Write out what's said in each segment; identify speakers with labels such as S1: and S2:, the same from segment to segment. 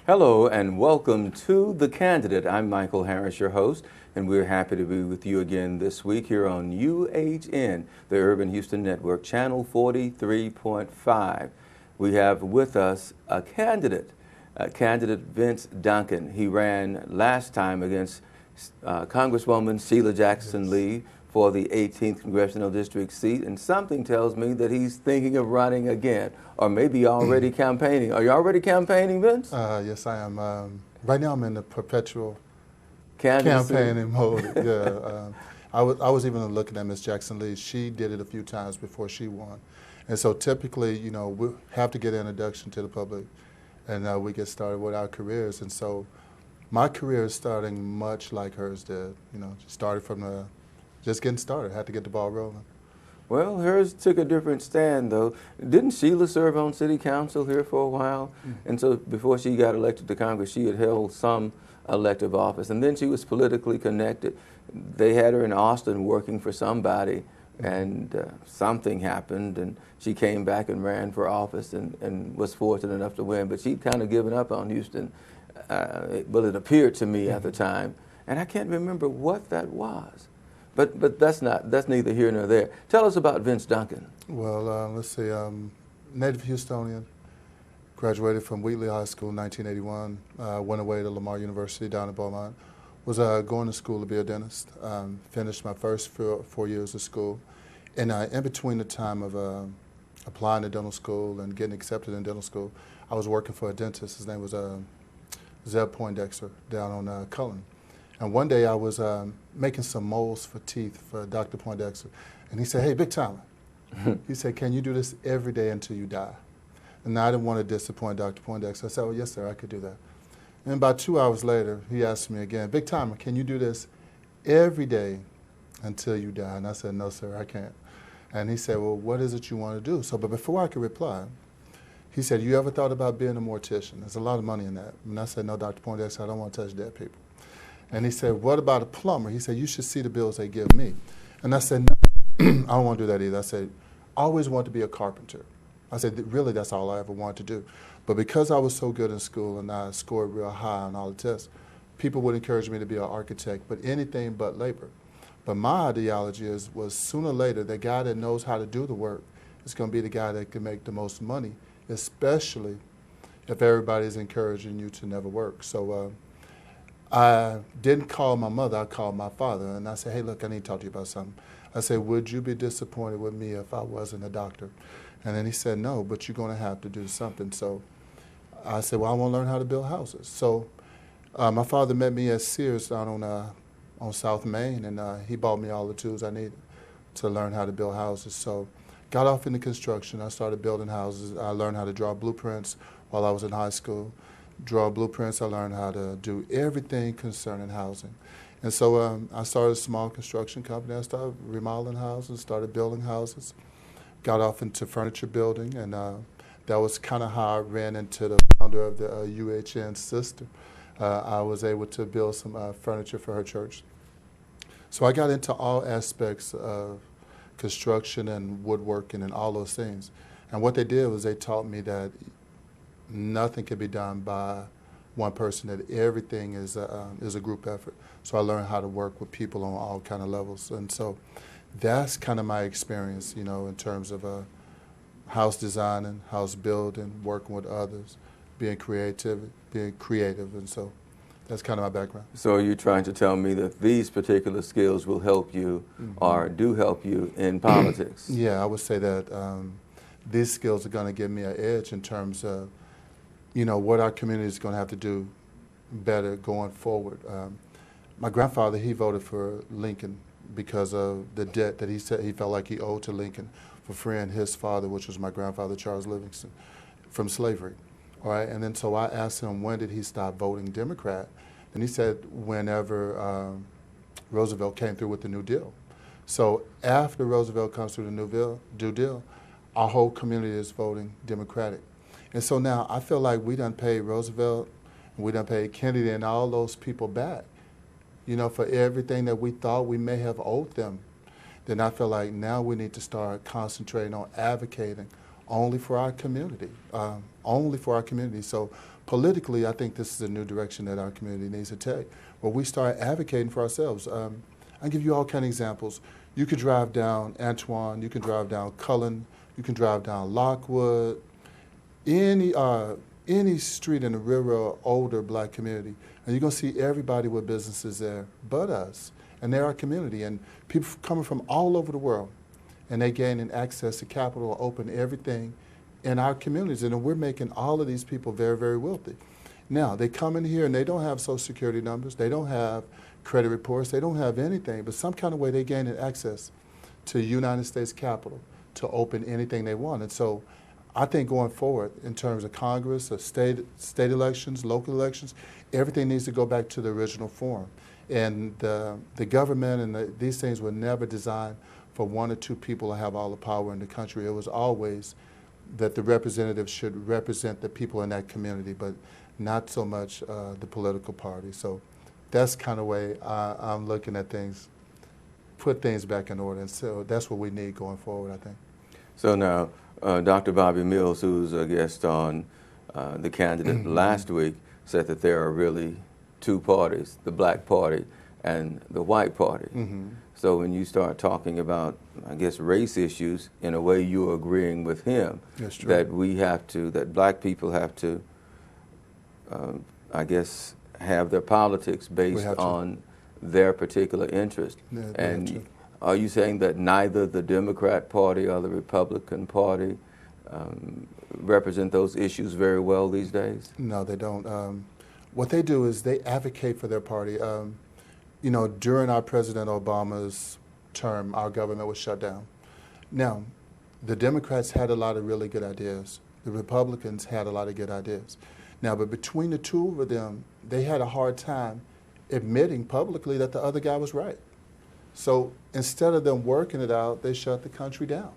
S1: Hello and welcome to The Candidate. I'm Michael Harris, your host, and we're happy to be with you again this week here on UHN, the Urban Houston Network, Channel 43.5. We have with us candidate Vince Duncan. He ran last time against Congresswoman Sheila Jackson Lee for the 18th Congressional District seat, and something tells me that he's thinking of running again, or maybe already campaigning. Are you already campaigning, Vince?
S2: Yes, I am. Right now, I'm in the perpetual
S1: Candidacy?
S2: campaigning mode. I was even looking at Miss Jackson Lee. She did it a few times before she won, and so typically, we have to get an introduction to the public, and we get started with our careers. And so, my career is starting much like hers did. Started from just getting started. Had to get the ball rolling.
S1: Well, hers took a different stand, though. Didn't Sheila serve on city council here for a while? And so before she got elected to Congress, she had held some elective office. And then she was politically connected. They had her in Austin working for somebody, and something happened, and she came back and ran for office and was fortunate enough to win. But she'd kind of given up on Houston. Well, it appeared to me at the time. And I can't remember what that was. But that's neither here nor there. Tell us about Vince Duncan.
S2: Well, let's see. Native Houstonian, graduated from Wheatley High School in 1981. Went away to Lamar University down in Beaumont. Was going to school to be a dentist. Finished my first 4 years of school. And in between the time of applying to dental school and getting accepted in dental school, I was working for a dentist. His name was Zeb Poindexter down on Cullen. And one day I was making some molds for teeth for Dr. Poindexter. And he said, "Hey, Big Time." He said, "Can you do this every day until you die?" And I didn't want to disappoint Dr. Poindexter. I said, "Oh, yes, sir, I could do that." And about 2 hours later, he asked me again, "Big Time, can you do this every day until you die?" And I said, "No, sir, I can't." And he said, "Well, what is it you want to do?" But before I could reply, he said, "You ever thought about being a mortician? There's a lot of money in that." And I said, "No, Dr. Poindexter, I don't want to touch dead people." And he said, "What about a plumber?" He said, "You should see the bills they give me." And I said, "No, I don't want to do that either." I said, "I always wanted to be a carpenter." I said, "Really, that's all I ever wanted to do." But because I was so good in school and I scored real high on all the tests, people would encourage me to be an architect, but anything but labor. But my ideology was sooner or later, the guy that knows how to do the work is going to be the guy that can make the most money, especially if everybody's encouraging you to never work. So I didn't call my mother, I called my father, and I said, "Hey, look, I need to talk to you about something." I said, "Would you be disappointed with me if I wasn't a doctor?" And then he said, "No, but you're going to have to do something." So I said, "Well, I want to learn how to build houses." So my father met me at Sears down on South Main, and he bought me all the tools I needed to learn how to build houses. So got off into construction. I started building houses. I learned how to draw blueprints while I was in high school. Draw blueprints, I learned how to do everything concerning housing. And so I started a small construction company. I started remodeling houses, started building houses, got off into furniture building, and that was kind of how I ran into the founder of the UHN sister. I was able to build some furniture for her church. So I got into all aspects of construction and woodworking and all those things. And what they did was they taught me that nothing can be done by one person, that everything is a group effort. So I learned how to work with people on all kind of levels. And so that's kind of my experience, in terms of house designing, house building, working with others, being creative. And so that's kind of my background.
S1: So are you trying to tell me that these particular skills will help you or do help you in politics?
S2: Yeah, I would say that these skills are going to give me an edge in terms of what our community is going to have to do better going forward. My grandfather, he voted for Lincoln because of the debt that he said he felt like he owed to Lincoln for freeing his father, which was my grandfather, Charles Livingston, from slavery. All right, and then so I asked him, when did he stop voting Democrat? And he said, whenever Roosevelt came through with the New Deal. So after Roosevelt comes through the New Deal, our whole community is voting Democratic. And so now I feel like we done paid Roosevelt, and we done paid Kennedy and all those people back, for everything that we thought we may have owed them. Then I feel like now we need to start concentrating on advocating only for our community, only for our community. So politically, I think this is a new direction that our community needs to take, where we start advocating for ourselves. I'll give you all kind of examples. You could drive down Antoine, you can drive down Cullen, you can drive down Lockwood, any street in the real older black community, and you're going to see everybody with businesses there but us. And they're our community, and people coming from all over the world, and they gaining access to capital, open everything in our communities, and we're making all of these people very, very wealthy. Now, they come in here and they don't have Social Security numbers, they don't have credit reports, they don't have anything, but some kind of way they gaining access to United States Capitol to open anything they want. And so I think going forward in terms of Congress, of state elections, local elections, everything needs to go back to the original form. And the government and these things were never designed for one or two people to have all the power in the country. It was always that the representatives should represent the people in that community, but not so much the political party. So that's kind of way I'm looking at things, put things back in order. And so that's what we need going forward, I think.
S1: So now, Dr. Bobby Mills, who's a guest on The Candidate last week, said that there are really two parties, the black party and the white party. So when you start talking about, I guess, race issues, in a way you're agreeing with him that we have to, that black people have to, I guess, have their politics based on their particular interest. And are you saying that neither the Democrat Party or the Republican Party represent those issues very well these days? No,
S2: they don't. What they do is they advocate for their party. You know, during our President Obama's term, our government was shut down. Now, the Democrats had a lot of really good ideas. The Republicans had a lot of good ideas. Now, but between the two of them, they had a hard time admitting publicly that the other guy was right. So instead of them working it out, they shut the country down.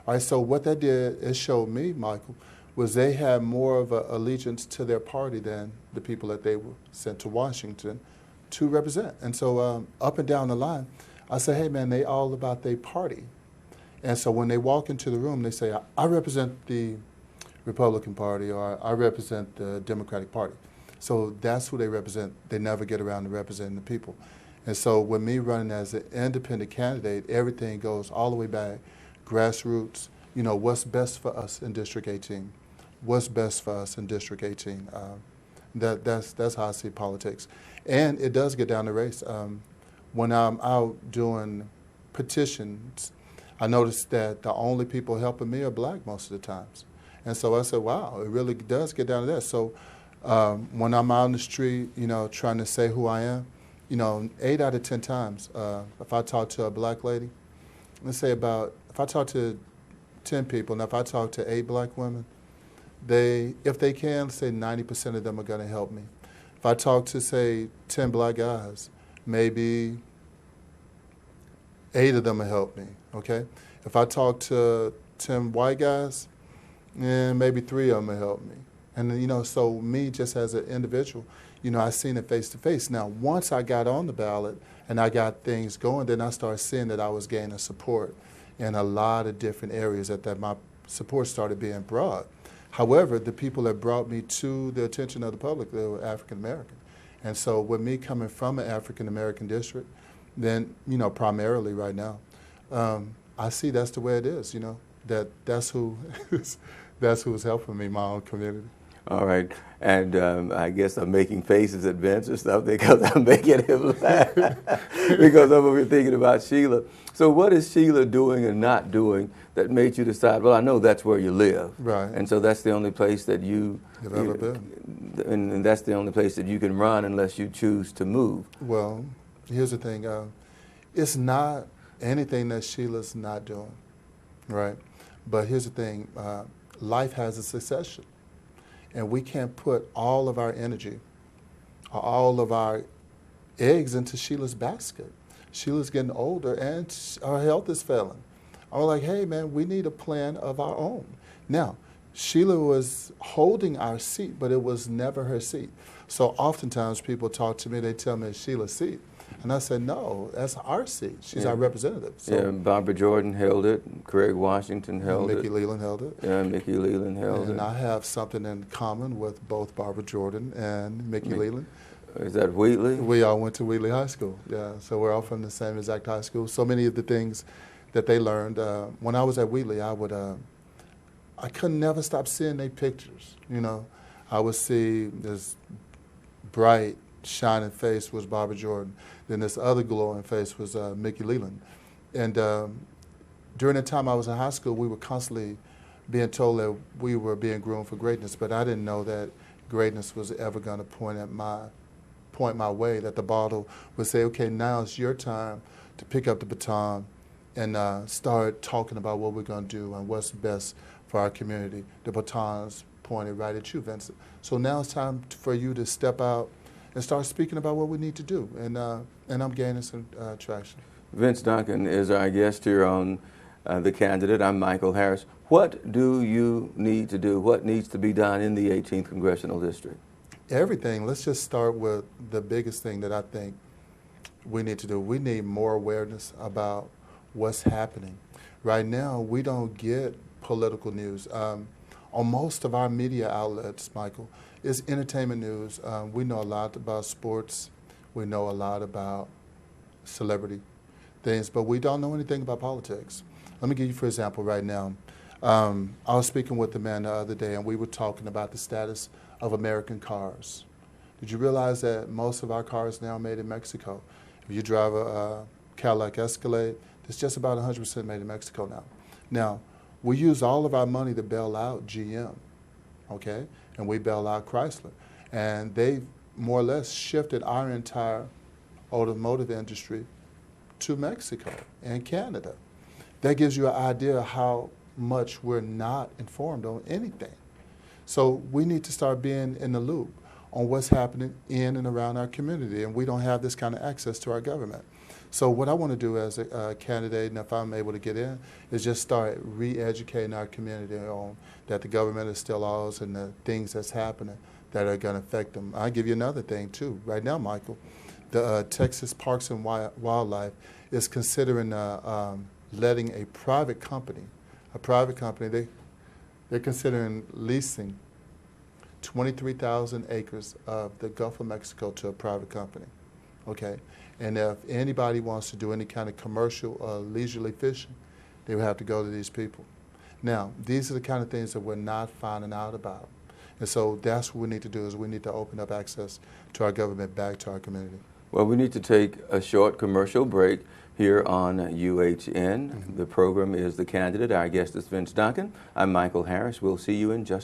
S2: All right, so what that did, it showed me, Michael, was they had more of an allegiance to their party than the people that they were sent to Washington to represent. And so up and down the line, I say, hey man, they all about their party. And so when they walk into the room, they say, I represent the Republican Party, or I represent the Democratic Party. So that's who they represent. They never get around to representing the people. And so with me running as an independent candidate, everything goes all the way back, grassroots, you know, what's best for us in District 18? What's best for us in District 18? That's how I see politics. And it does get down to race. When I'm out doing petitions, I noticed that the only people helping me are black most of the times. And so I said, wow, it really does get down to that. So when I'm out in the street, you know, trying to say who I am, you know, 8 out of 10 times, if I talk to a black lady, let's say if I talk to 10 people, and if I talk to 8 black women, if they can, say 90% of them are going to help me. If I talk to, say, 10 black guys, maybe 8 of them will help me, okay? If I talk to 10 white guys, maybe 3 of them will help me. And, you know, so me just as an individual, you know, I seen it face to face. Now, once I got on the ballot and I got things going, then I started seeing that I was gaining support in a lot of different areas, that my support started being broad. However, the people that brought me to the attention of the public, they were African American. And so with me coming from an African American district, then, you know, primarily right now, I see that's the way it is, you know, that's who's helping me, my own community.
S1: All right, and I guess I'm making faces at Vince and stuff because I'm making him laugh because I'm over here thinking about Sheila. So what is Sheila doing and not doing that made you decide, well, I know that's where you live.
S2: Right.
S1: And so that's the only place that you've
S2: ever been.
S1: And that's the only place that you can run unless you choose to move.
S2: Well, here's the thing. It's not anything that Sheila's not doing, right? But here's the thing. Life has a succession. And we can't put all of our energy, all of our eggs into Sheila's basket. Sheila's getting older and our health is failing. I'm like, hey man, we need a plan of our own. Now, Sheila was holding our seat, but it was never her seat. So oftentimes people talk to me, they tell me it's Sheila's seat. And I said, no, that's our seat. She's our representative. So
S1: yeah, Barbara Jordan held it, Craig Washington held
S2: Mickey
S1: it.
S2: Leland held it.
S1: Yeah, Mickey Leland held it.
S2: And I have something in common with both Barbara Jordan and Mickey Leland.
S1: Is that Wheatley?
S2: We all went to Wheatley High School, yeah. So we're all from the same exact high school. So many of the things that they learned. When I was at Wheatley, I could never stop seeing their pictures, you know. I would see this bright, shining face was Barbara Jordan. Then this other glowing face was Mickey Leland. And during the time I was in high school, we were constantly being told that we were being groomed for greatness, but I didn't know that greatness was ever going to point my way, that the bottle would say, okay, now it's your time to pick up the baton and start talking about what we're going to do and what's best for our community. The baton's pointed right at you, Vincent. So now it's time for you to step out and start speaking about what we need to do. And I'm gaining some traction.
S1: Vince Duncan is our guest here on The Candidate. I'm Michael Harris. What do you need to do? What needs to be done in the 18th Congressional District?
S2: Everything. Let's just start with the biggest thing that I think we need to do. We need more awareness about what's happening. Right now, we don't get political news. On most of our media outlets, Michael, it's entertainment news. We know a lot about sports. We know a lot about celebrity things, but we don't know anything about politics. Let me give you, for example, right now. I was speaking with a man the other day, and we were talking about the status of American cars. Did you realize that most of our cars now are made in Mexico? If you drive a Cadillac Escalade, it's just about 100% made in Mexico now. Now, we use all of our money to bail out GM, okay? And we bail out Chrysler. And they more or less shifted our entire automotive industry to Mexico and Canada. That gives you an idea of how much we're not informed on anything. So we need to start being in the loop on what's happening in and around our community, and we don't have this kind of access to our government. So what I want to do as a candidate, and if I'm able to get in, is just start re-educating our community on that the government is still ours and the things that's happening that are going to affect them. I'll give you another thing, too. Right now, Michael, the Texas Parks and Wildlife is considering letting a private company, they're considering leasing 23,000 acres of the Gulf of Mexico to a private company, okay? And if anybody wants to do any kind of commercial leisurely fishing, they would have to go to these people. Now, these are the kind of things that we're not finding out about. And so that's what we need to do, is we need to open up access to our government back to our community.
S1: Well, we need to take a short commercial break here on UHN. The program is The Candidate. Our guest is Vince Duncan. I'm Michael Harris. We'll see you in just